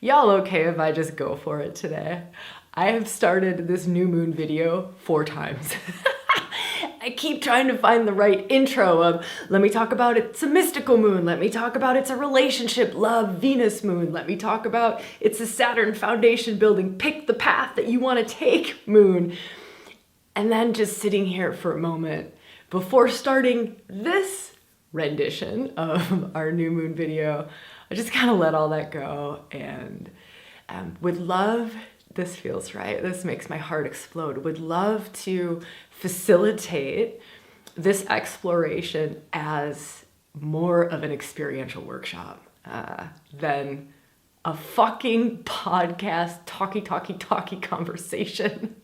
Y'all okay if I just go for it today? I have started this new moon video 4 times. I keep trying to find the right intro of, let me talk about it's a mystical moon, let me talk about it's a relationship, love, Venus moon, let me talk about it's a Saturn foundation building, pick the path that you want to take moon. And then just sitting here for a moment before starting this rendition of our new moon video, I just kind of let all that go and would love, this feels right, this makes my heart explode, would love to facilitate this exploration as more of an experiential workshop than a fucking podcast talky conversation.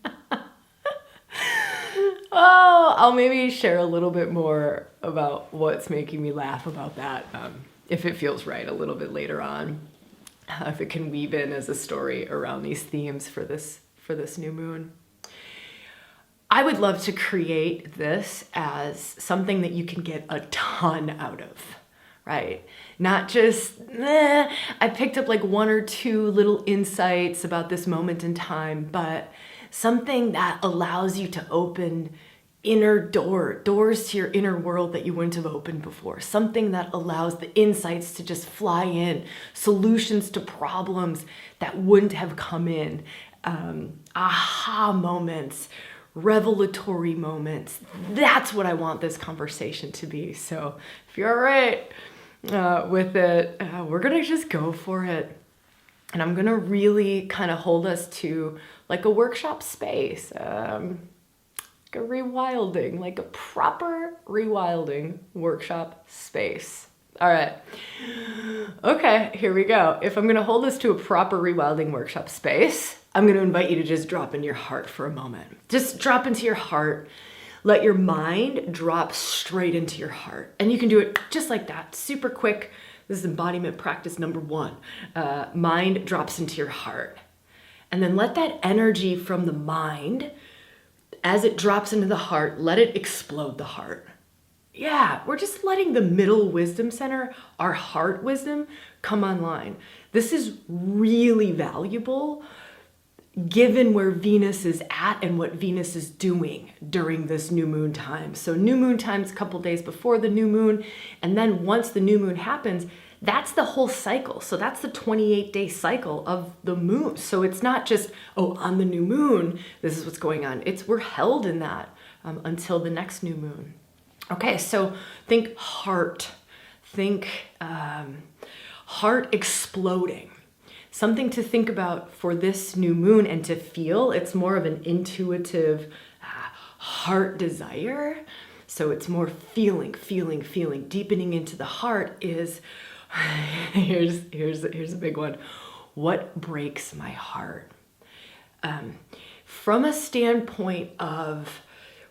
Oh, I'll maybe share a little bit more about what's making me laugh about that, if it feels right, a little bit later on, if it can weave in as a story around these themes for this new moon. I would love to create this as something that you can get a ton out of, right? Not just, I picked up like 1 or 2 little insights about this moment in time, but something that allows you to open doors to your inner world that you wouldn't have opened before. Something that allows the insights to just fly in, solutions to problems that wouldn't have come in, aha moments, revelatory moments. That's what I want this conversation to be. So if you're all right with it, we're gonna just go for it. And I'm gonna really kind of hold us to like a workshop space, like a rewilding, like a proper rewilding workshop space. All right, okay, here we go. If I'm gonna hold us to a proper rewilding workshop space, I'm gonna invite you to just drop into your heart for a moment. Just drop into your heart. Let your mind drop straight into your heart. And you can do it just like that, super quick. This is embodiment practice number 1. Mind drops into your heart. And then let that energy from the mind, as it drops into the heart, let it explode the heart. Yeah, we're just letting the middle wisdom center, our heart wisdom, come online. This is really valuable given where Venus is at and what Venus is doing during this new moon time. So new moon time's a couple days before the new moon, and then once the new moon happens, that's the whole cycle. So that's the 28-day cycle of the moon. So it's not just, oh, on the new moon, this is what's going on. We're held in that until the next new moon. Okay, so think heart. Think heart exploding. Something to think about for this new moon and to feel. It's more of an intuitive heart desire. So it's more feeling. Deepening into the heart is, here's a big one. What breaks my heart? From a standpoint of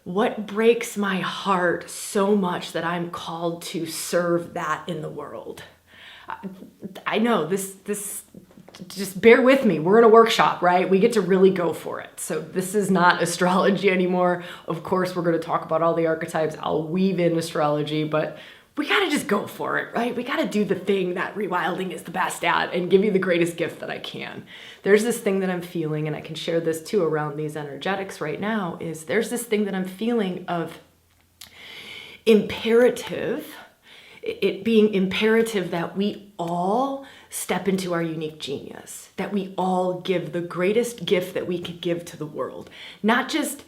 what breaks my heart so much that I'm called to serve that in the world. I know this just bear with me. We're in a workshop, right? We get to really go for it. So this is not astrology anymore. Of course, we're going to talk about all the archetypes. I'll weave in astrology, but we got to just go for it, right? We got to do the thing that rewilding is the best at and give you the greatest gift that I can. There's this thing that I'm feeling, and I can share this too around these energetics right now, is there's this thing that I'm feeling of imperative, it being imperative that we all step into our unique genius, that we all give the greatest gift that we could give to the world. Not just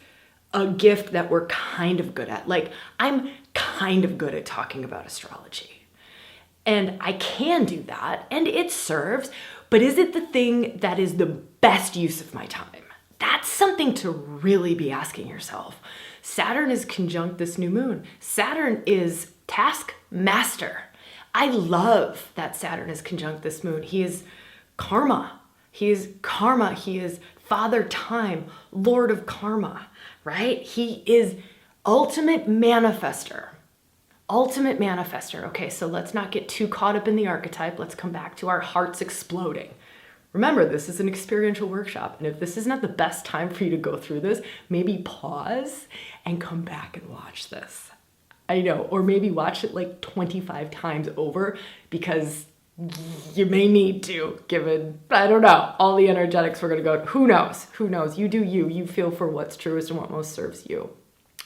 a gift that we're kind of good at. Like, I'm kind of good at talking about astrology. And I can do that, and it serves, but is it the thing that is the best use of my time? That's something to really be asking yourself. Saturn is conjunct this new moon. Saturn is taskmaster. I love that Saturn is conjunct this moon. He is karma. He is karma. He is father time, lord of karma, right? He is ultimate manifester. Ultimate manifester. Okay, so let's not get too caught up in the archetype. Let's come back to our hearts exploding. Remember, this is an experiential workshop. And if this is not the best time for you to go through this, maybe pause and come back and watch this. I know, or maybe watch it like 25 times over because you may need to, given, I don't know, all the energetics we're going to go, who knows? Who knows? You do you. You feel for what's truest and what most serves you.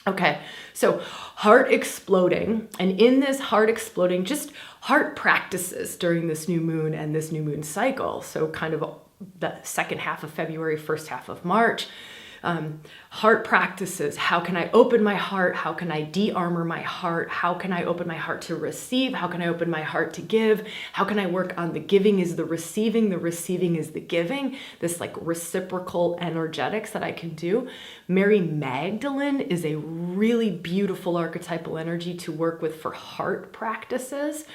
Okay, so heart exploding, and in this heart exploding, just heart practices during this new moon and this new moon cycle. So kind of the second half of February, first half of March. Heart practices. How can I open my heart? How can I de-armor my heart? How can I open my heart to receive? How can I open my heart to give? How can I work on the giving is the receiving is the giving, this like reciprocal energetics that I can do. Mary Magdalene is a really beautiful archetypal energy to work with for heart practices.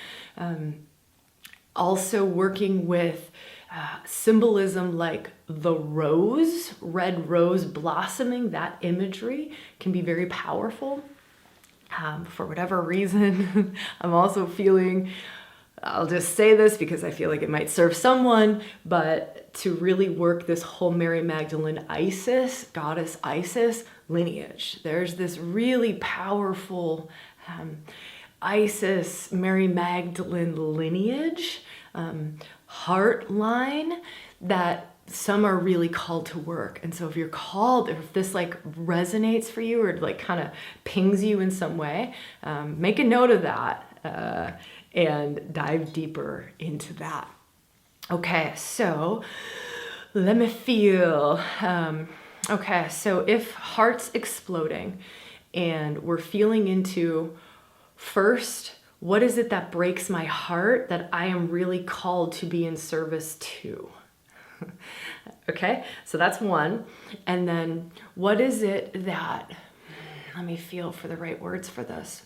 Also working with symbolism like the rose, red rose blossoming, that imagery can be very powerful. For whatever reason, I'm also feeling, I'll just say this because I feel like it might serve someone, but to really work this whole Mary Magdalene Isis, goddess Isis lineage. There's this really powerful Isis, Mary Magdalene lineage, heart line that some are really called to work. And so if you're called, if this like resonates for you or like kind of pings you in some way, make a note of that and dive deeper into that. Okay, so let me feel. Okay, so if heart's exploding and we're feeling into first, what is it that breaks my heart that I am really called to be in service to? Okay, so that's one. And then what is it that, let me feel for the right words for this.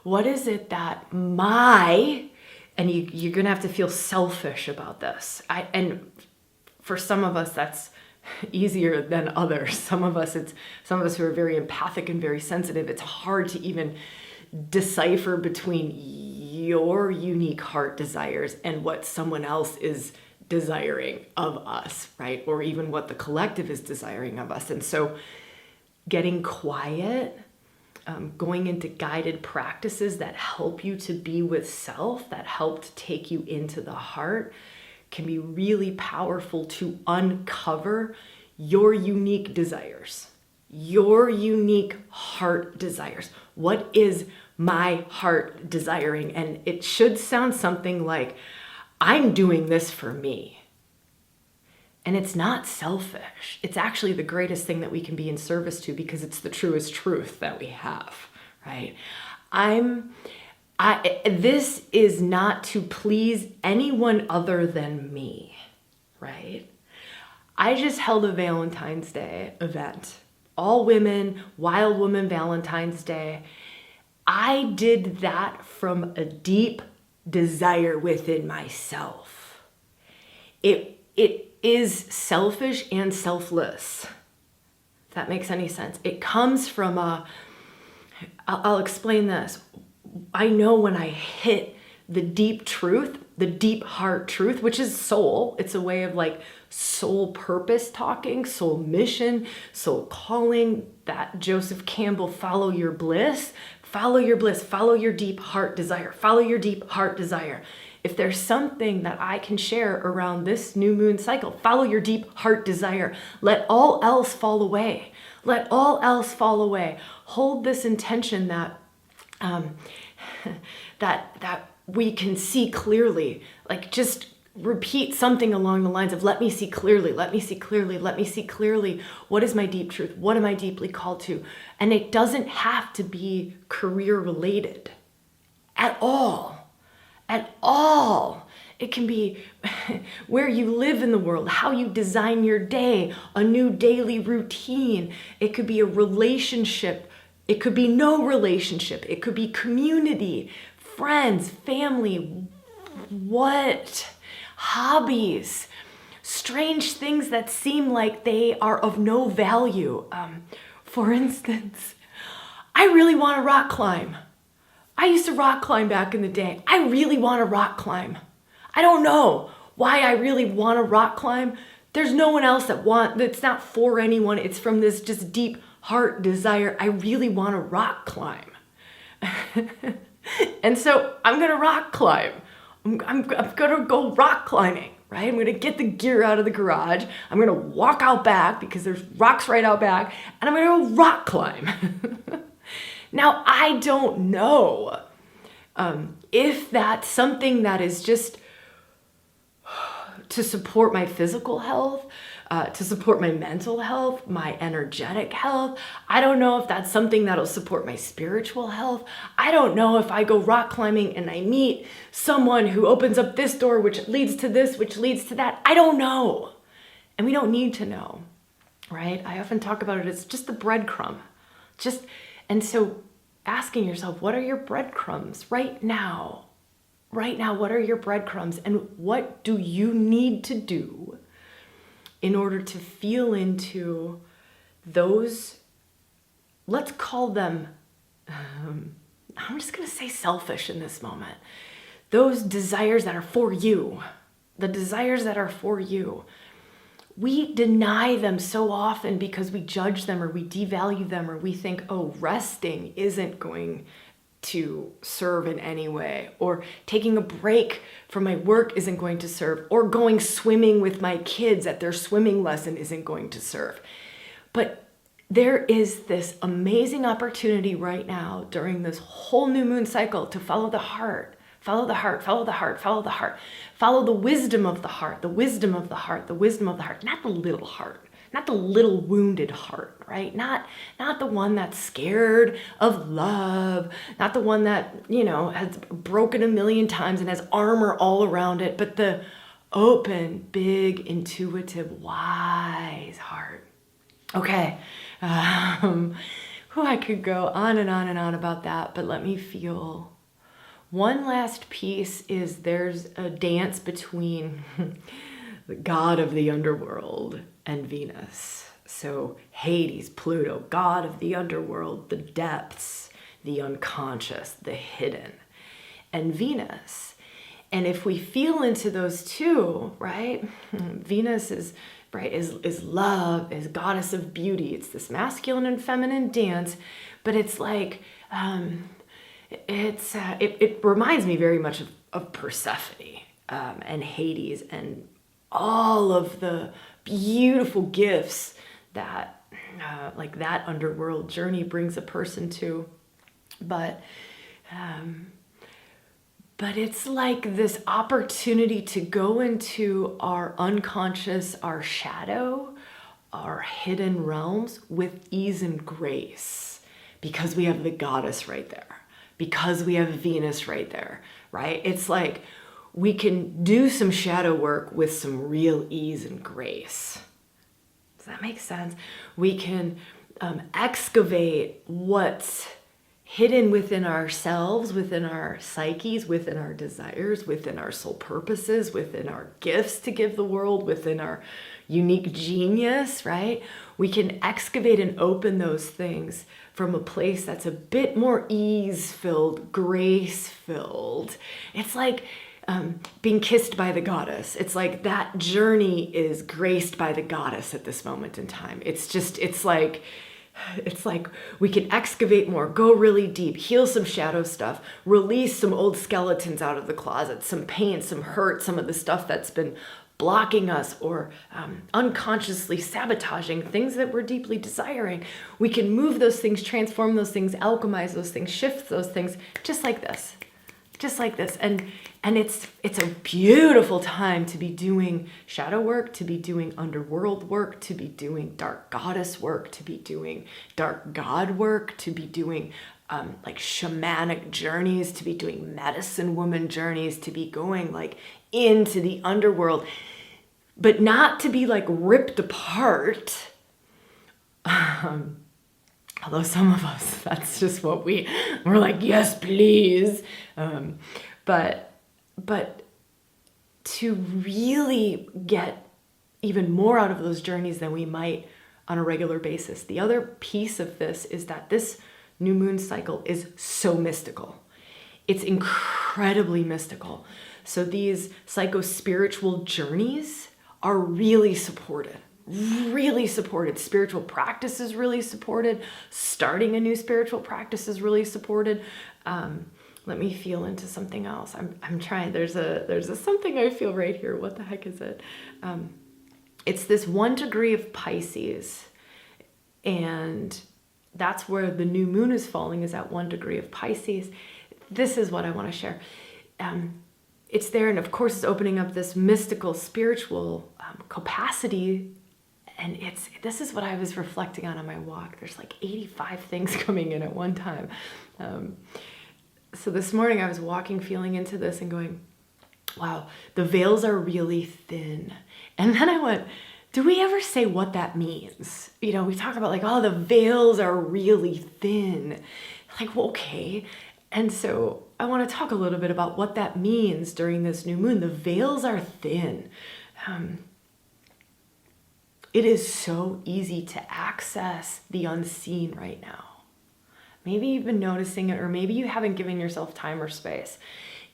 What is it that and you're going to have to feel selfish about this. And for some of us, that's easier than others. Some of us who are very empathic and very sensitive, it's hard to even decipher between your unique heart desires and what someone else is desiring of us, right? Or even what the collective is desiring of us. And so getting quiet, going into guided practices that help you to be with self, that help to take you into the heart, can be really powerful to uncover your unique desires, your unique heart desires. What is my heart desiring? And it should sound something like, I'm doing this for me. And it's not selfish. It's actually the greatest thing that we can be in service to because it's the truest truth that we have, right? This is not to please anyone other than me, right? I just held a Valentine's Day event. All women, Wild Woman Valentine's Day. I did that from a deep desire within myself. It is selfish and selfless, if that makes any sense. It comes from I'll explain this. I know when I hit the deep truth, the deep heart truth, which is soul. It's a way of like soul purpose talking, soul mission, soul calling, that Joseph Campbell, follow your bliss, follow your bliss, follow your deep heart desire, follow your deep heart desire. If there's something that I can share around this new moon cycle, follow your deep heart desire. Let all else fall away. Let all else fall away. Hold this intention that that we can see clearly. Like just repeat something along the lines of, let me see clearly, let me see clearly, let me see clearly. What is my deep truth? What am I deeply called to? And it doesn't have to be career related at all. At all. It can be where you live in the world, how you design your day, a new daily routine. It could be a relationship. It could be no relationship. It could be community, friends, family, what? Hobbies, strange things that seem like they are of no value. For instance, I really want to rock climb. I used to rock climb back in the day. I really want to rock climb. I don't know why I really want to rock climb. There's no one else that's not for anyone. It's from this just deep heart desire. I really want to rock climb. And so I'm going to rock climb. I'm gonna go rock climbing, right? I'm gonna get the gear out of the garage. I'm gonna walk out back because there's rocks right out back, and I'm gonna go rock climb. Now, I don't know if that's something that is just to support my physical health, to support my mental health, my energetic health. I don't know if that's something that'll support my spiritual health. I don't know if I go rock climbing and I meet someone who opens up this door, which leads to this, which leads to that. I don't know. And we don't need to know, right? I often talk about it. It's just the breadcrumb. And so asking yourself, what are your breadcrumbs right now? Right now, what are your breadcrumbs, and what do you need to do in order to feel into those, let's call them, I'm just going to say selfish in this moment, those desires that are for you, the desires that are for you. We deny them so often because we judge them or we devalue them, or we think, oh, resting isn't going to serve in any way, or taking a break from my work isn't going to serve, or going swimming with my kids at their swimming lesson isn't going to serve. But there is this amazing opportunity right now during this whole new moon cycle to follow the heart. Follow the heart, follow the heart, follow the heart. Follow the wisdom of the heart, the wisdom of the heart, the wisdom of the heart, not the little heart. Not the little wounded heart, right? Not the one that's scared of love, not the one that, has broken a million times and has armor all around it, but the open, big, intuitive, wise heart. Okay. I could go on and on and on about that, but let me feel. One last piece is there's a dance between the god of the underworld and Venus. So Hades, Pluto, god of the underworld, the depths, the unconscious, the hidden, and Venus. And if we feel into those two, right? Venus is love, is goddess of beauty. It's this masculine and feminine dance, but it's like, it reminds me very much of Persephone and Hades and all of the beautiful gifts that that underworld journey brings a person to. But it's like this opportunity to go into our unconscious, our shadow, our hidden realms with ease and grace, because we have the goddess right there, because we have Venus right there, right? It's like we can do some shadow work with some real ease and grace. Does that make sense? We can excavate what's hidden within ourselves, within our psyches, within our desires, within our soul purposes, within our gifts to give the world, within our unique genius, right? We can excavate and open those things from a place that's a bit more ease-filled, grace-filled. It's like being kissed by the goddess. It's like that journey is graced by the goddess at this moment in time. It's like we can excavate more, go really deep, heal some shadow stuff, release some old skeletons out of the closet, some pain, some hurt, some of the stuff that's been blocking us or unconsciously sabotaging things that we're deeply desiring. We can move those things, transform those things, alchemize those things, shift those things, just like this. And it's a beautiful time to be doing shadow work, to be doing underworld work, to be doing dark goddess work, to be doing dark god work, to be doing shamanic journeys, to be doing medicine woman journeys, to be going into the underworld, but not to be ripped apart. Although some of us, that's just what we're like, yes, please. But to really get even more out of those journeys than we might on a regular basis. The other piece of this is that this new moon cycle is so mystical. It's incredibly mystical. So these psycho-spiritual journeys are really supported. Spiritual practice is really supported. Starting a new spiritual practice is really supported. let me feel into something else. I'm trying. There's a something I feel right here. What the heck is it? It's this 1 degree of Pisces, and that's where the new moon is falling, is at 1 degree of Pisces. This is what I want to share. It's there, and of course it's opening up this mystical, spiritual capacity. And this is what I was reflecting on my walk. There's like 85 things coming in at one time. So this morning I was walking, feeling into this and going, wow, the veils are really thin. And then I went, do we ever say what that means? You know, we talk about like, oh, the veils are really thin. Like, well, okay. And so I want to talk a little bit about what that means during this new moon. The veils are thin. It is so easy to access the unseen right now. Maybe you've been noticing it, or maybe you haven't given yourself time or space.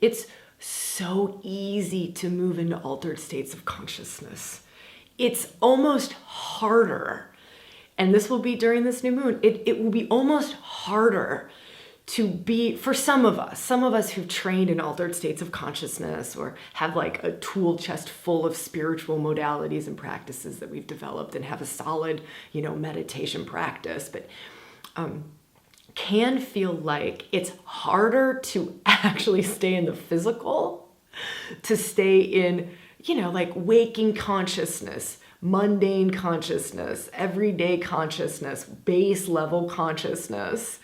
It's so easy to move into altered states of consciousness. It's almost harder, and this will be during this new moon, it will be almost harder to be, for some of us who've trained in altered states of consciousness or have like a tool chest full of spiritual modalities and practices that we've developed and have a solid, meditation practice, but can feel like it's harder to actually stay in the physical, to stay in, like waking consciousness, mundane consciousness, everyday consciousness, base level consciousness,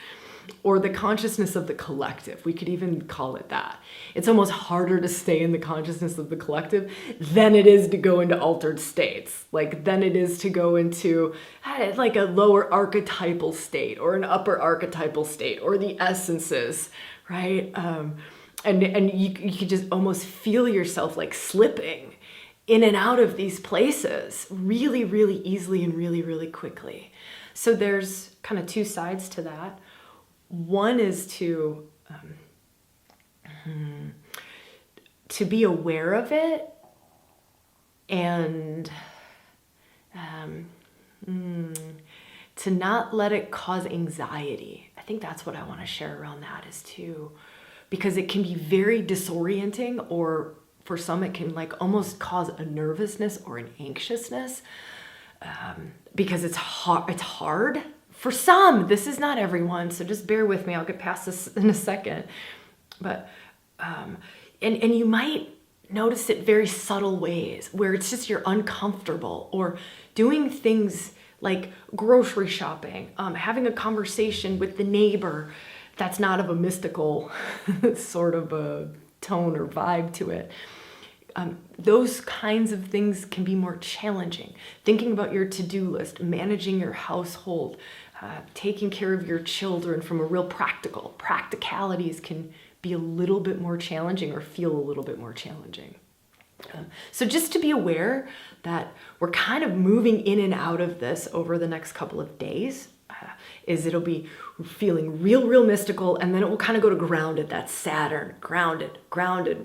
or the consciousness of the collective. We could even call it that. It's almost harder to stay in the consciousness of the collective than it is to go into altered states. Like than it is to go into like a lower archetypal state or an upper archetypal state or the essences, right? And you could just almost feel yourself like slipping in and out of these places really, really easily and really, really quickly. So there's kind of two sides to that. One is to be aware of it and to not let it cause anxiety. I think that's what I want to share around that because it can be very disorienting, or for some it can like almost cause a nervousness or an anxiousness because it's hard. For some, this is not everyone, so just bear with me. I'll get past this in a second. But, and you might notice it very subtle ways where it's just you're uncomfortable, or doing things like grocery shopping, having a conversation with the neighbor that's not of a mystical sort of a tone or vibe to it. Those kinds of things can be more challenging. Thinking about your to-do list, managing your household, taking care of your children from a real practicalities can be a little bit more challenging or feel a little bit more challenging. So just to be aware that we're kind of moving in and out of this over the next couple of days, it'll be feeling real mystical, and then it will kind of go to grounded. That's Saturn, grounded,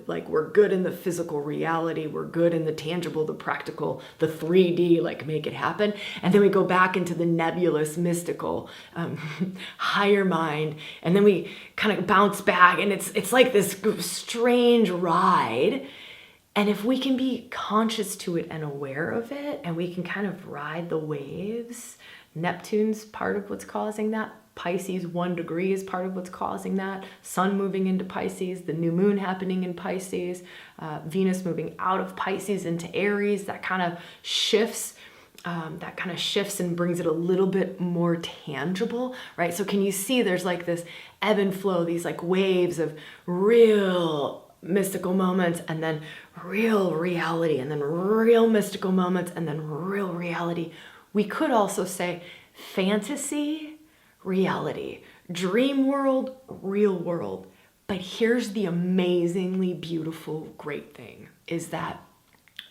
like we're good in the physical reality, we're good in the tangible, the practical, the 3D, like make it happen. And then we go back into the nebulous, mystical, higher mind, and then we kind of bounce back, and it's like this strange ride. And if we can be conscious to it and aware of it, and we can kind of ride the waves, Neptune's part of what's causing that. Pisces 1 degree is part of what's causing that. Sun moving into Pisces, the new moon happening in Pisces, Venus moving out of Pisces into Aries. That kind of shifts. And brings it a little bit more tangible, right? So can you see there's like this ebb and flow, these like waves of real mystical moments, and then real reality, and then real mystical moments, and then real reality. We could also say fantasy, reality, dream world, real world. But here's the amazingly beautiful, great thing, is that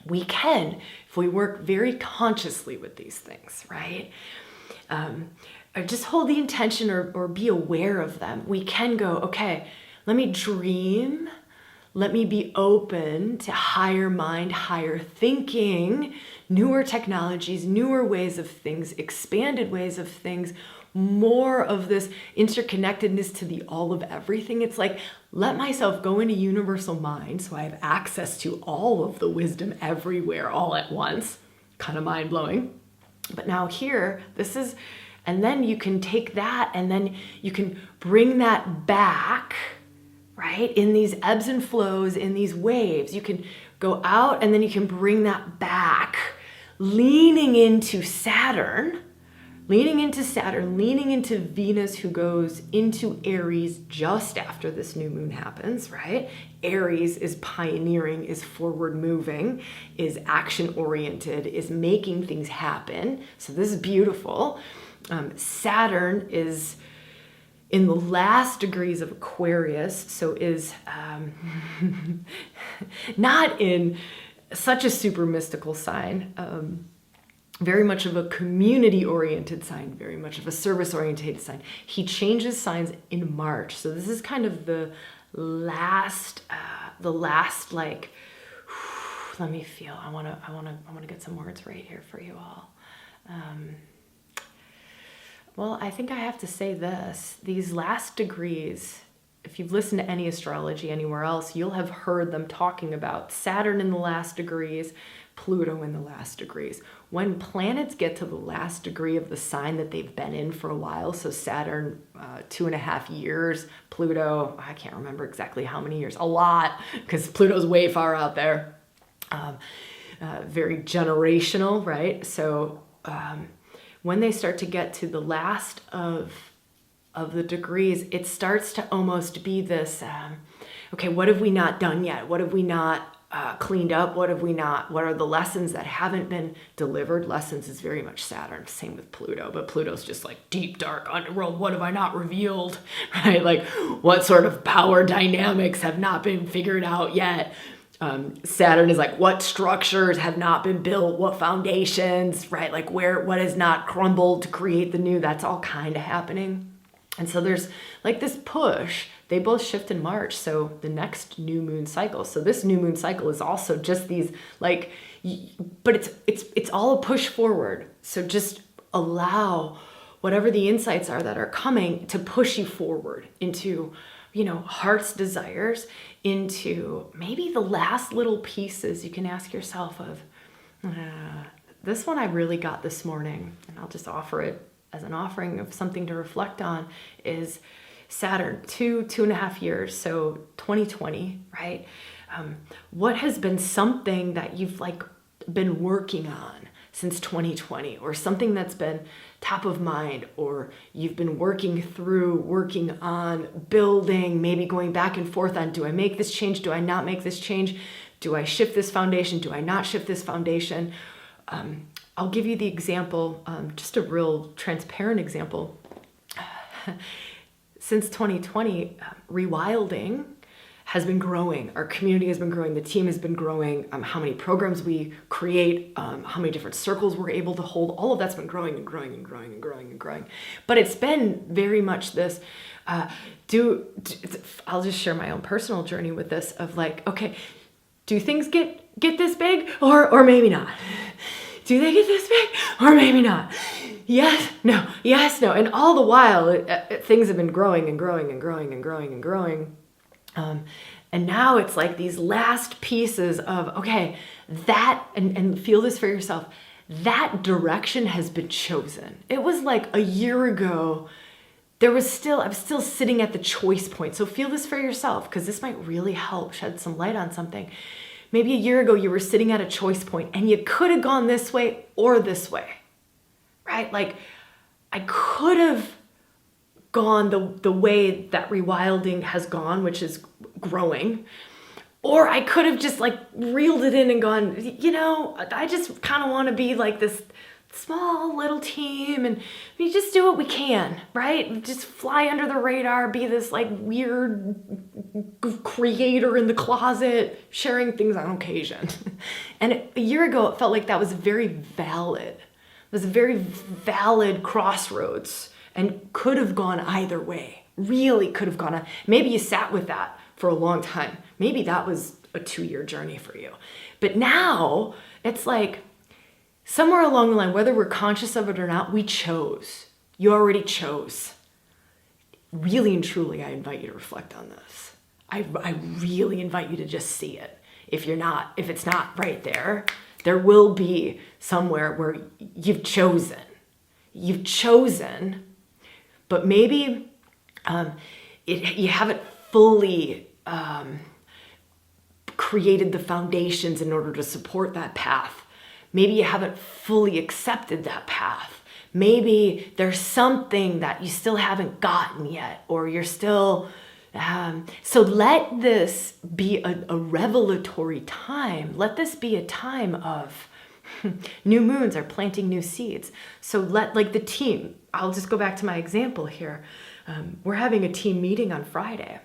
we can, if we work very consciously with these things, right? Just hold the intention or be aware of them. We can go, okay, let me dream. Let me be open to higher mind, higher thinking, newer technologies, newer ways of things, expanded ways of things, more of this interconnectedness to the all of everything. It's like, let myself go into universal mind so I have access to all of the wisdom everywhere all at once. Kind of mind-blowing. But now here, this is, and then you can take that and then you can bring that back, right? In these ebbs and flows, in these waves, you can go out and then you can bring that back, leaning into Saturn, leaning into Venus, who goes into Aries just after this new moon happens, right? Aries is pioneering, is forward moving, is action oriented, is making things happen. So this is beautiful. Saturn is in the last degrees of Aquarius, so is not in such a super mystical sign. Very much of a community-oriented sign, very much of a service-oriented sign. He changes signs in March. So this is kind of the last like, let me feel. I want to get some words right here for you all. Well, I think I have to say this. These last degrees, if you've listened to any astrology anywhere else, you'll have heard them talking about Saturn in the last degrees, Pluto in the last degrees. When planets get to the last degree of the sign that they've been in for a while, so Saturn, 2.5 years, Pluto, I can't remember exactly how many years, a lot, because Pluto's way far out there. Very generational, right? So when they start to get to the last of the degrees, it starts to almost be this, okay, what have we not done yet? What have we not cleaned up? What are the lessons that haven't been delivered? Lessons is very much Saturn, same with Pluto, but Pluto's just like deep, dark underworld. What have I not revealed, right? Like what sort of power dynamics have not been figured out yet? Saturn is like, what structures have not been built? What foundations, right? Like what has not crumbled to create the new? That's all kind of happening. And so there's like this push. They both shift in March, so the next new moon cycle. So this new moon cycle is also just these like, but it's all a push forward. So just allow whatever the insights are that are coming to push you forward into, heart's desires, into maybe the last little pieces you can ask yourself of, this one I really got this morning, and I'll just offer it as an offering of something to reflect on, is Saturn, 2.5 years, so 2020, right? What has been something that you've like been working on since 2020, or something that's been top of mind, or you've been working on, building, maybe going back and forth on, do I make this change? Do I not make this change? Do I shift this foundation? Do I not shift this foundation? I'll give you the example, just a real transparent example. Since 2020, ReWilding has been growing. Our community has been growing. The team has been growing. How many programs we create, how many different circles we're able to hold, all of that's been growing and growing and growing and growing and growing. But it's been very much this, I'll just share my own personal journey with this of like, okay, do things get this big or maybe not? Do they get this big or maybe not? Yes, no, yes, no. And all the while, things have been growing and growing and growing and growing and growing. And now it's like these last pieces of, okay, that, and feel this for yourself, that direction has been chosen. It was like a year ago, I'm still sitting at the choice point. So feel this for yourself, because this might really help shed some light on something. Maybe a year ago, you were sitting at a choice point and you could have gone this way or this way, right? Like I could have gone the way that rewilding has gone, which is growing, or I could have just like reeled it in and gone, I just kind of want to be like this small little team and we just do what we can, right? Just fly under the radar, be this like weird creator in the closet, sharing things on occasion. And a year ago, it felt like that was very valid. It was a very valid crossroads and could have gone either way. Really could have gone. Maybe you sat with that for a long time. Maybe that was a 2-year journey for you. But now it's like somewhere along the line, whether we're conscious of it or not, we chose. You already chose. Really and truly, I invite you to reflect on this. I really invite you to just see it. If it's not right there, there will be somewhere where you've chosen, but maybe you haven't fully created the foundations in order to support that path. Maybe you haven't fully accepted that path. Maybe there's something that you still haven't gotten yet, or you're still, so let this be a revelatory time. Let this be a time of new moons are planting new seeds. So like the team, I'll just go back to my example here. We're having a team meeting on Friday,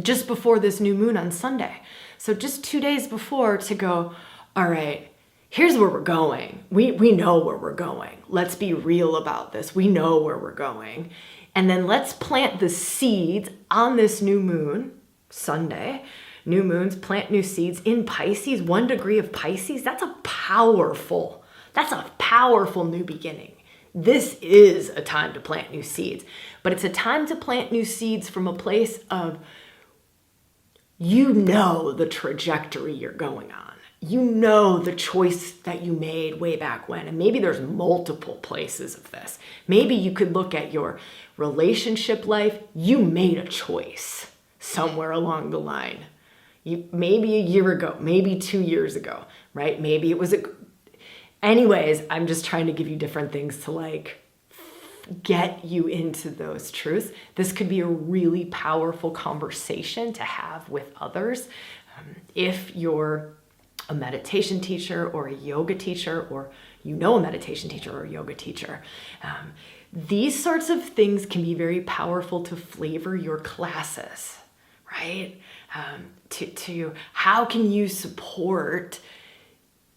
just before this new moon on Sunday. So just 2 days before, to go, all right, here's where we're going. We know where we're going. Let's be real about this. We know where we're going. And then let's plant the seeds on this new moon, Sunday. New moons plant new seeds in Pisces, 1 degree of Pisces. That's a powerful new beginning. This is a time to plant new seeds, but it's a time to plant new seeds from a place of, the trajectory you're going on. The choice that you made way back when. And maybe there's multiple places of this. Maybe you could look at your relationship life. You made a choice somewhere along the line. Maybe a year ago, maybe 2 years ago, right? Maybe it was anyways, I'm just trying to give you different things to get you into those truths. This could be a really powerful conversation to have with others. If you're a meditation teacher or a yoga teacher, or a meditation teacher or a yoga teacher, these sorts of things can be very powerful to flavor your classes, right? To how can you support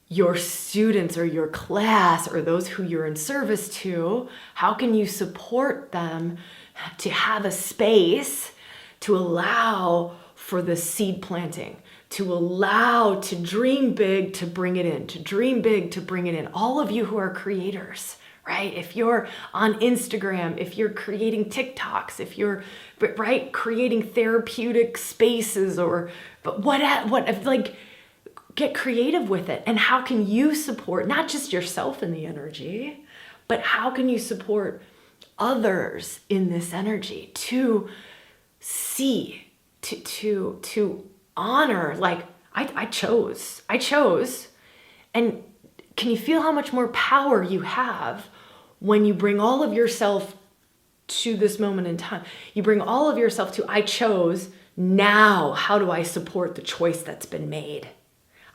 your students or your class or those who you're in service to? How can you support them to have a space to allow for the seed planting, to allow to dream big, to bring it in, to dream big, to bring it in? All of you who are creators, right? If you're on Instagram, if you're creating TikToks, if you're creating therapeutic spaces, get creative with it. And how can you support not just yourself in the energy, but how can you support others in this energy to see, to honor, I chose. And can you feel how much more power you have when you bring all of yourself to this moment in time? You bring all of yourself to, I chose. Now, how do I support the choice that's been made?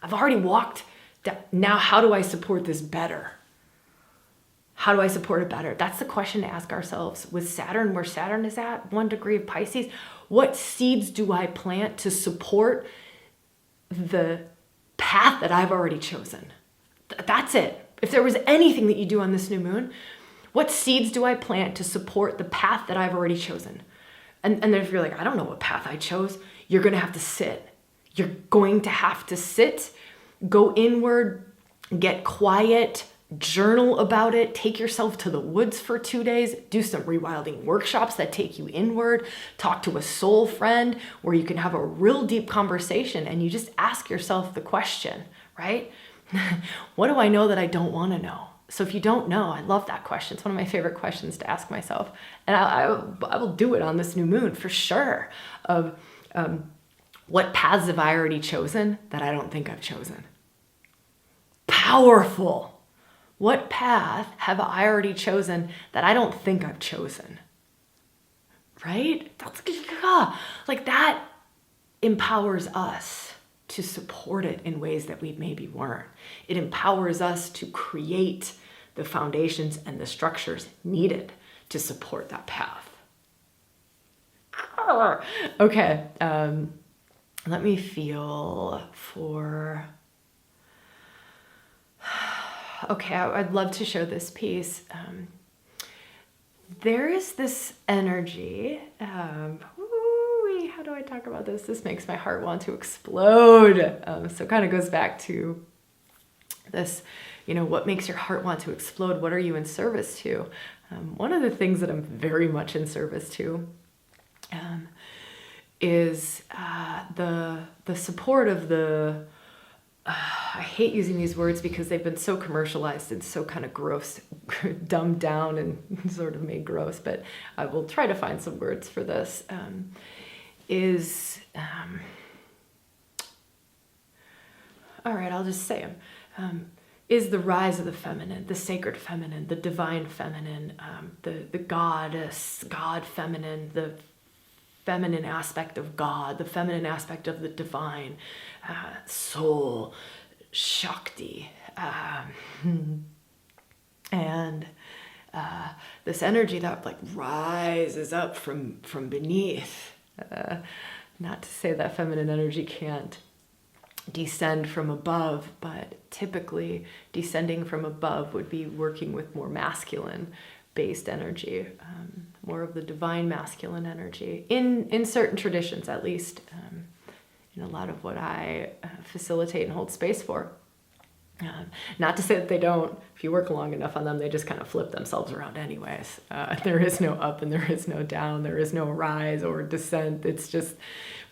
I've already walked. Now, how do I support this better? How do I support it better? That's the question to ask ourselves. With Saturn, where Saturn is at, 1 degree of Pisces, what seeds do I plant to support the path that I've already chosen? That's it. If there was anything that you do on this new moon, what seeds do I plant to support the path that I've already chosen? And then if you're like, I don't know what path I chose, you're going to have to sit. You're going to have to sit, go inward, get quiet, journal about it, take yourself to the woods for 2 days, do some rewilding workshops that take you inward, talk to a soul friend where you can have a real deep conversation and you just ask yourself the question, right? What do I know that I don't want to know? So if you don't know, I love that question. It's one of my favorite questions to ask myself. And I will do it on this new moon for sure, of what paths have I already chosen that I don't think I've chosen? Powerful. What path have I already chosen that I don't think I've chosen? Right? That's like that empowers us to support it in ways that we maybe weren't. It empowers us to create the foundations and the structures needed to support that path. Okay. Let me feel for... Okay, I'd love to show this piece. There is this energy. How do I talk about this? This makes my heart want to explode. So it kind of goes back to this, what makes your heart want to explode? What are you in service to? One of the things that I'm very much in service to is the support of the, I hate using these words because they've been so commercialized and so kind of gross, dumbed down and sort of made gross, but I will try to find some words for this, all right, I'll just say them, is the rise of the feminine, the sacred feminine, the divine feminine, the goddess, God feminine, the feminine aspect of God, the feminine aspect of the divine, soul, Shakti, and this energy that like rises up from beneath. Not to say that feminine energy can't descend from above, but typically descending from above would be working with more masculine based energy, more of the divine masculine energy in certain traditions, at least, in a lot of what I facilitate and hold space for. Not to say that they don't. If you work long enough on them, they just kind of flip themselves around anyways. There is no up and there is no down. There is no rise or descent. It's just,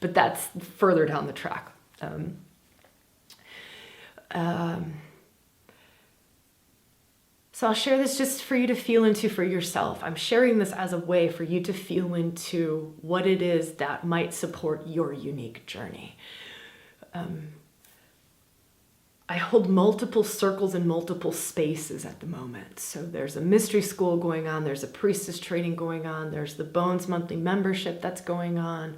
but that's further down the track. So I'll share this just for you to feel into for yourself. I'm sharing this as a way for you to feel into what it is that might support your unique journey. I hold multiple circles and multiple spaces at the moment. So there's a mystery school going on. There's a priestess training going on. There's the Bones monthly membership that's going on.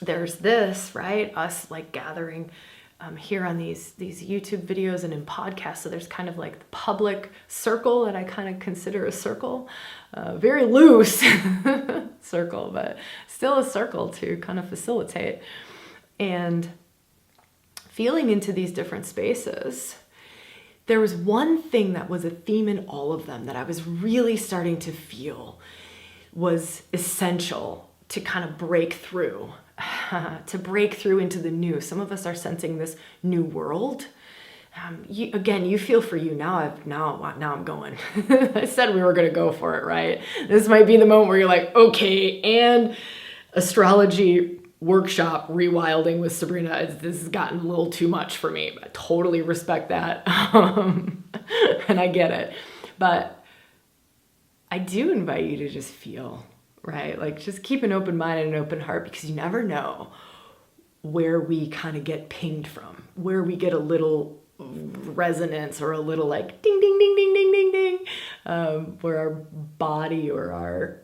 There's this, right? Us like gathering here on these YouTube videos and in podcasts. So there's kind of like the public circle that I kind of consider a circle, very loose circle, but still a circle to kind of facilitate. And feeling into these different spaces, there was one thing that was a theme in all of them that I was really starting to feel was essential to kind of break through, to break through into the new. Some of us are sensing this new world. You feel for you. Now I'm going. I said we were going to go for it, right? This might be the moment where you're like, okay, and astrology workshop rewilding with Sabrina, this has gotten a little too much for me. I totally respect that. And I get it. But I do invite you to just feel, right? Like just keep an open mind and an open heart, because you never know where we kind of get pinged from, where we get a little resonance or a little like ding, ding, ding, ding, ding, ding, ding, where our body or our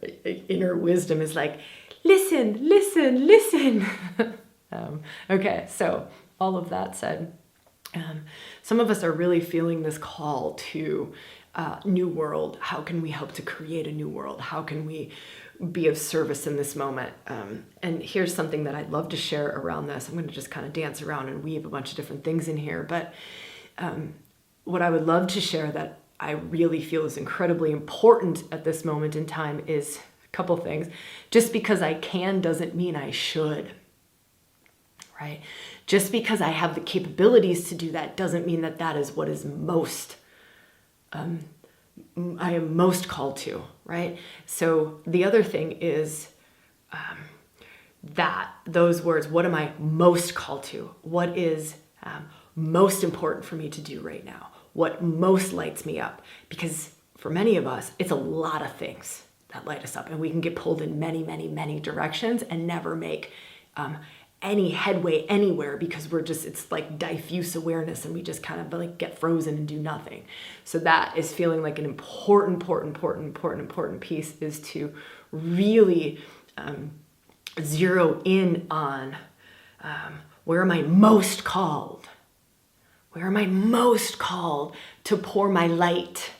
inner wisdom is like, listen, listen, listen. Okay, so all of that said, some of us are really feeling this call to new world. How can we help to create a new world? How can we be of service in this moment? And here's something that I'd love to share around this. I'm going to just kind of dance around and weave a bunch of different things in here. But what I would love to share that I really feel is incredibly important at this moment in time is couple things. Just because I can doesn't mean I should, right? Just because I have the capabilities to do that doesn't mean that that is what is most, I am most called to, right? So the other thing is that those words, what am I most called to? What is most important for me to do right now? What most lights me up? Because for many of us, it's a lot of things that light us up, and we can get pulled in many, many, many directions and never make any headway anywhere, because it's like diffuse awareness and we just kind of like get frozen and do nothing. So that is feeling like an important piece, is to really zero in on where am I most called? Where am I most called to pour my light?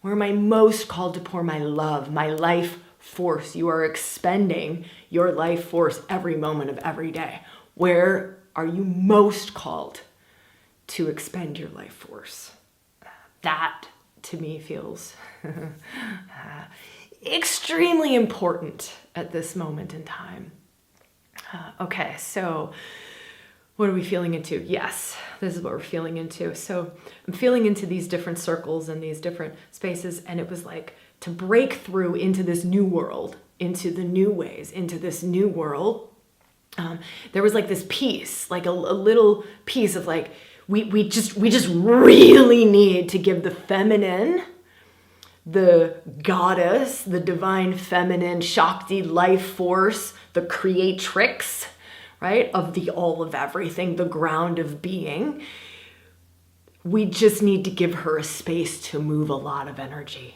Where am I most called to pour my love, my life force? You are expending your life force every moment of every day. Where are you most called to expend your life force? That, to me, feels extremely important at this moment in time. Okay, so what are we feeling into? Yes, this is what we're feeling into. So I'm feeling into these different circles and these different spaces, and it was like to break through into this new world. into the new ways, into this new world, there was like this piece, like a little piece of like, we just really need to give the feminine, the goddess, the divine feminine, Shakti life force, the creatrix, right, of the all of everything, the ground of being. We just need to give her a space to move a lot of energy.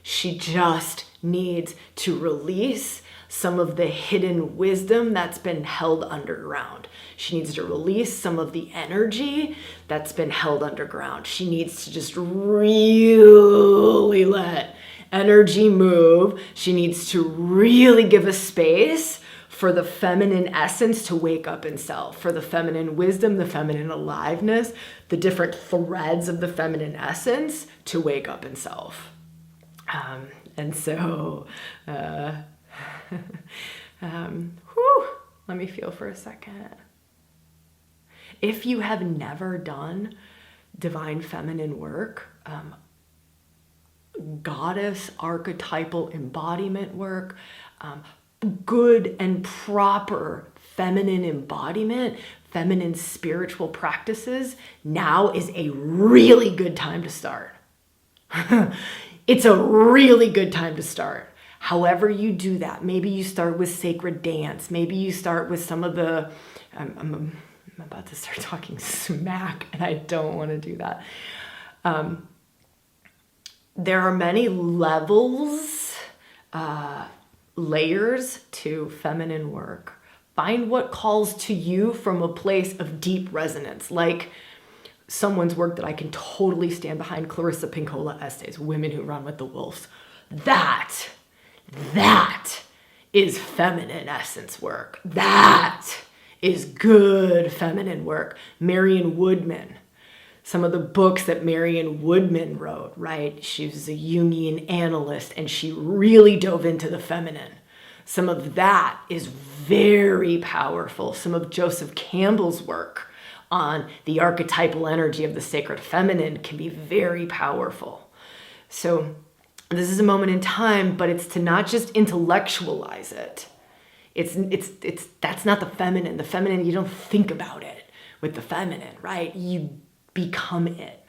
She just needs to release some of the hidden wisdom that's been held underground. She needs to release some of the energy that's been held underground. She needs to just really let energy move. She needs to really give a space for the feminine essence to wake up in self, for the feminine wisdom, the feminine aliveness, the different threads of the feminine essence to wake up in self. Let me feel for a second. If you have never done divine feminine work, goddess archetypal embodiment work, good and proper feminine embodiment, feminine spiritual practices, now is a really good time to start. It's a really good time to start. However you do that, maybe you start with sacred dance. Maybe you start with some of the, I'm about to start talking smack and I don't want to do that. There are many levels, layers to feminine work. Find what calls to you from a place of deep resonance, like someone's work that I can totally stand behind, Clarissa Pinkola Estes, Women Who Run with the Wolves. That is feminine essence work. That is good feminine work. Marion Woodman, some of the books that Marion Woodman wrote, right? She was a Jungian analyst and she really dove into the feminine. Some of that is very powerful. Some of Joseph Campbell's work on the archetypal energy of the sacred feminine can be very powerful. So this is a moment in time, but it's to not just intellectualize it. It's that's not the feminine. The feminine, you don't think about it with the feminine, right? You become it.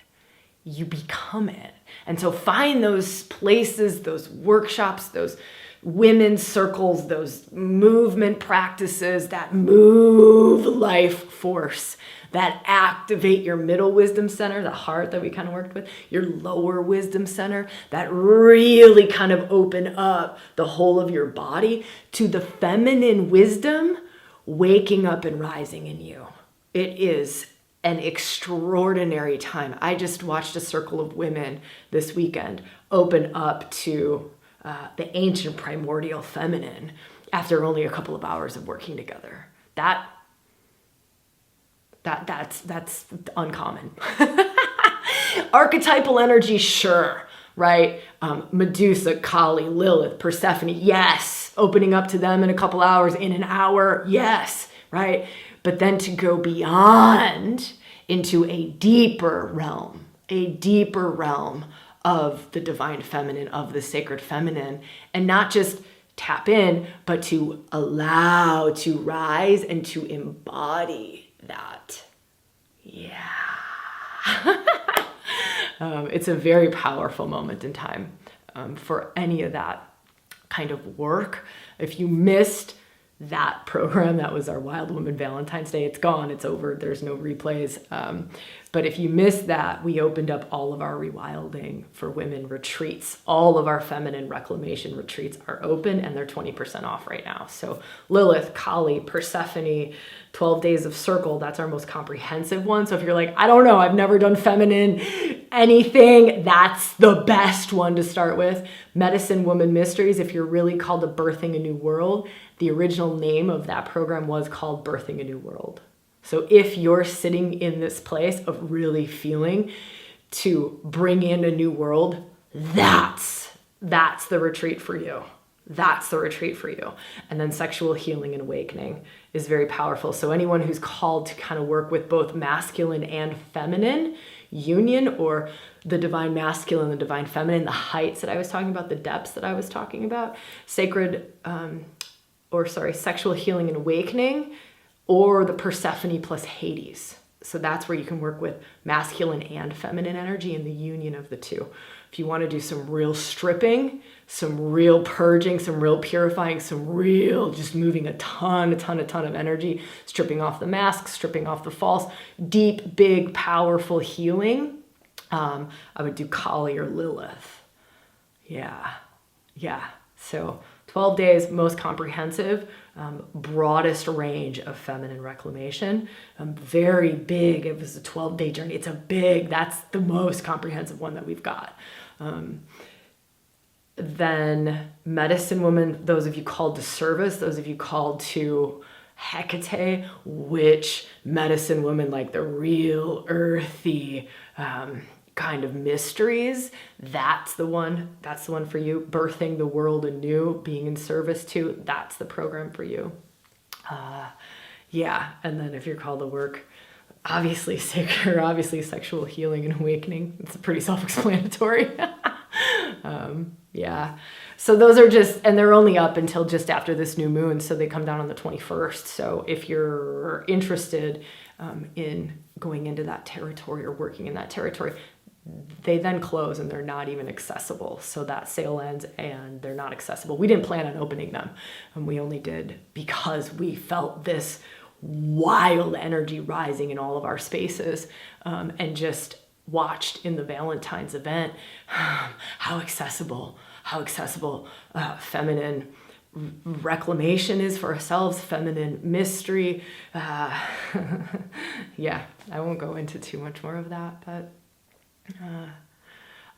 You become it. And so find those places, those workshops, those women's circles, those movement practices that move life force, that activate your middle wisdom center, the heart that we kind of worked with, your lower wisdom center, that really kind of open up the whole of your body to the feminine wisdom waking up and rising in you. It is an extraordinary time. I just watched a circle of women this weekend open up to the ancient primordial feminine after only a couple of hours of working together. That's uncommon. Archetypal energy, sure, right? Medusa, Kali, Lilith, Persephone, yes. Opening up to them in a couple hours, in an hour, yes, right? But then to go beyond into a deeper realm of the divine feminine, of the sacred feminine, and not just tap in, but to allow to rise and to embody that. Yeah. It's a very powerful moment in time for any of that kind of work. If you missed that program, that was our Wild Woman Valentine's Day. It's gone, it's over, there's no replays. But if you missed that, we opened up all of our Rewilding for Women retreats. All of our feminine reclamation retreats are open and they're 20% off right now. So Lilith, Kali, Persephone, 12 Days of Circle, that's our most comprehensive one. So if you're like, I don't know, I've never done feminine anything, that's the best one to start with. Medicine Woman Mysteries, if you're really called to birthing a new world, the original name of that program was called Birthing a New World. So if you're sitting in this place of really feeling to bring in a new world, that's the retreat for you. That's the retreat for you. And then sexual healing and awakening is very powerful. So anyone who's called to kind of work with both masculine and feminine, union, or the divine masculine, the divine feminine, the heights that I was talking about, the depths that I was talking about, sexual healing and awakening, or the Persephone plus Hades. So that's where you can work with masculine and feminine energy and the union of the two. If you want to do some real stripping, some real purging, some real purifying, some real just moving a ton of energy, stripping off the masks, stripping off the false, deep, big, powerful healing, I would do Kali or Lilith. Yeah. So 12 days, most comprehensive, broadest range of feminine reclamation. Very big. It was a 12-day journey. That's the most comprehensive one that we've got. Then medicine woman, those of you called to service, those of you called to Hecate, witch, medicine woman, like the real earthy, kind of mysteries, that's the one for you. Birthing the world anew, being in service to, that's the program for you. And then if you're called to work, obviously sexual healing and awakening, it's pretty self-explanatory. So those are just, and they're only up until just after this new moon, so they come down on the 21st. So if you're interested in going into that territory or working in that territory, they then close and they're not even accessible. So that sale ends and they're not accessible. We didn't plan on opening them, and we only did because we felt this wild energy rising in all of our spaces, and just watched in the Valentine's event how accessible feminine reclamation is for ourselves, feminine mystery. I won't go into too much more of that, but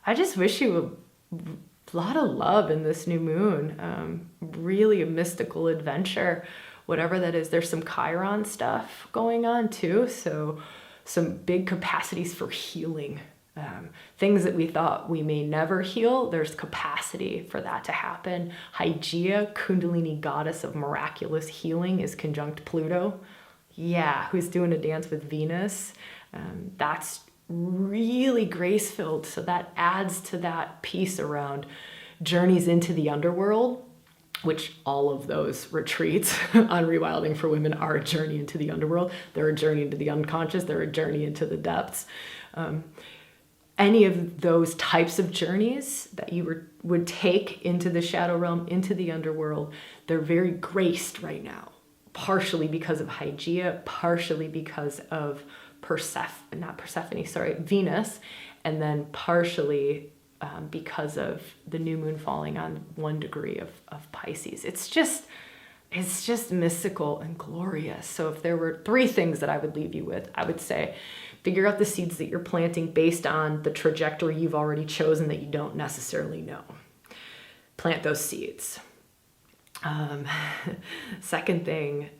I just wish you a lot of love in this new moon. Really a mystical adventure, whatever that is. There's some Chiron stuff going on too, so some big capacities for healing. Things that we thought we may never heal, there's capacity for that to happen. Hygeia, Kundalini goddess of miraculous healing, is conjunct Pluto. Who's doing a dance with Venus. That's really grace-filled, so that adds to that piece around journeys into the underworld, which all of those retreats on Rewilding for Women are a journey into the underworld. They're a journey into the unconscious. They're a journey into the depths. Any of those types of journeys that you would take into the shadow realm, into the underworld, they're very graced right now, partially because of Hygeia, partially because of Venus, and then partially because of the new moon falling on 1 degree of Pisces. It's just mystical and glorious. So if there were 3 things that I would leave you with, I would say, figure out the seeds that you're planting based on the trajectory you've already chosen that you don't necessarily know. Plant those seeds. Second thing,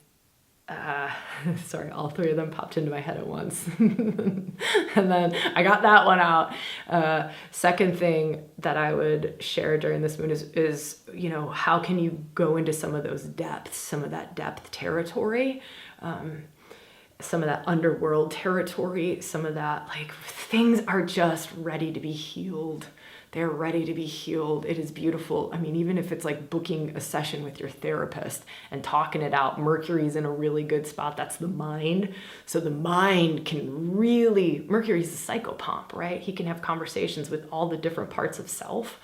sorry, all 3 of them popped into my head at once. And then I got that one out. Second thing that I would share during this moon is, how can you go into some of those depths, some of that depth territory, some of that underworld territory, some of that, like, things are just ready to be healed. They're ready to be healed. It is beautiful. I mean, even if it's like booking a session with your therapist and talking it out, Mercury's in a really good spot. That's the mind. So the mind can really, Mercury's a psychopomp, right? He can have conversations with all the different parts of self.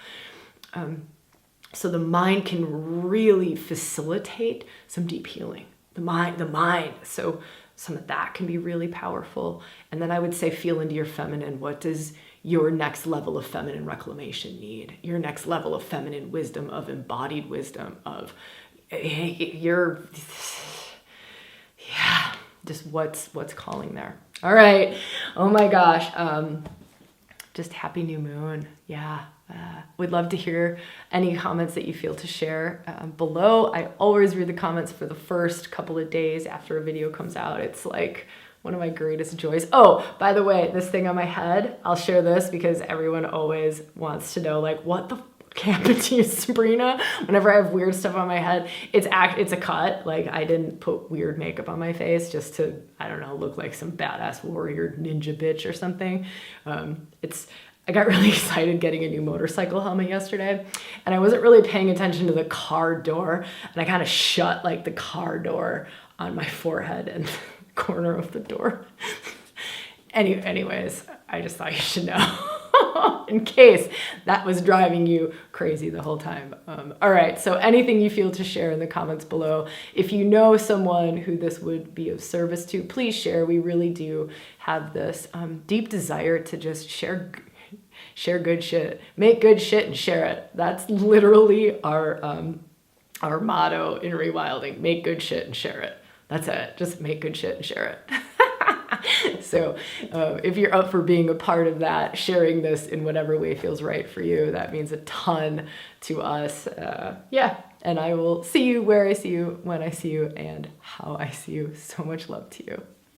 So the mind can really facilitate some deep healing. The mind. So some of that can be really powerful. And then I would say feel into your feminine. What does your next level of feminine reclamation need? Your next level of feminine wisdom, of embodied wisdom, of just what's calling there. All right. Oh my gosh. Just happy new moon. We'd love to hear any comments that you feel to share below. I always read the comments for the first couple of days after a video comes out. It's like one of my greatest joys. Oh, by the way, this thing on my head, I'll share this because everyone always wants to know, like, what the fuck happen to you, Sabrina. Whenever I have weird stuff on my head, it's a cut. Like, I didn't put weird makeup on my face just to, I don't know, look like some badass warrior ninja bitch or something. I got really excited getting a new motorcycle helmet yesterday, and I wasn't really paying attention to the car door, and I kind of shut like the car door on my forehead and corner of the door. Anyways, I just thought you should know in case that was driving you crazy the whole time. All right, so anything you feel to share in the comments below. If you know someone who this would be of service to, please share. We really do have this deep desire to just share good shit, make good shit and share it. That's literally our motto in rewilding: make good shit and share it. That's it. Just make good shit and share it. So if you're up for being a part of that, sharing this in whatever way feels right for you, that means a ton to us. Yeah. And I will see you where I see you, when I see you, and how I see you. So much love to you.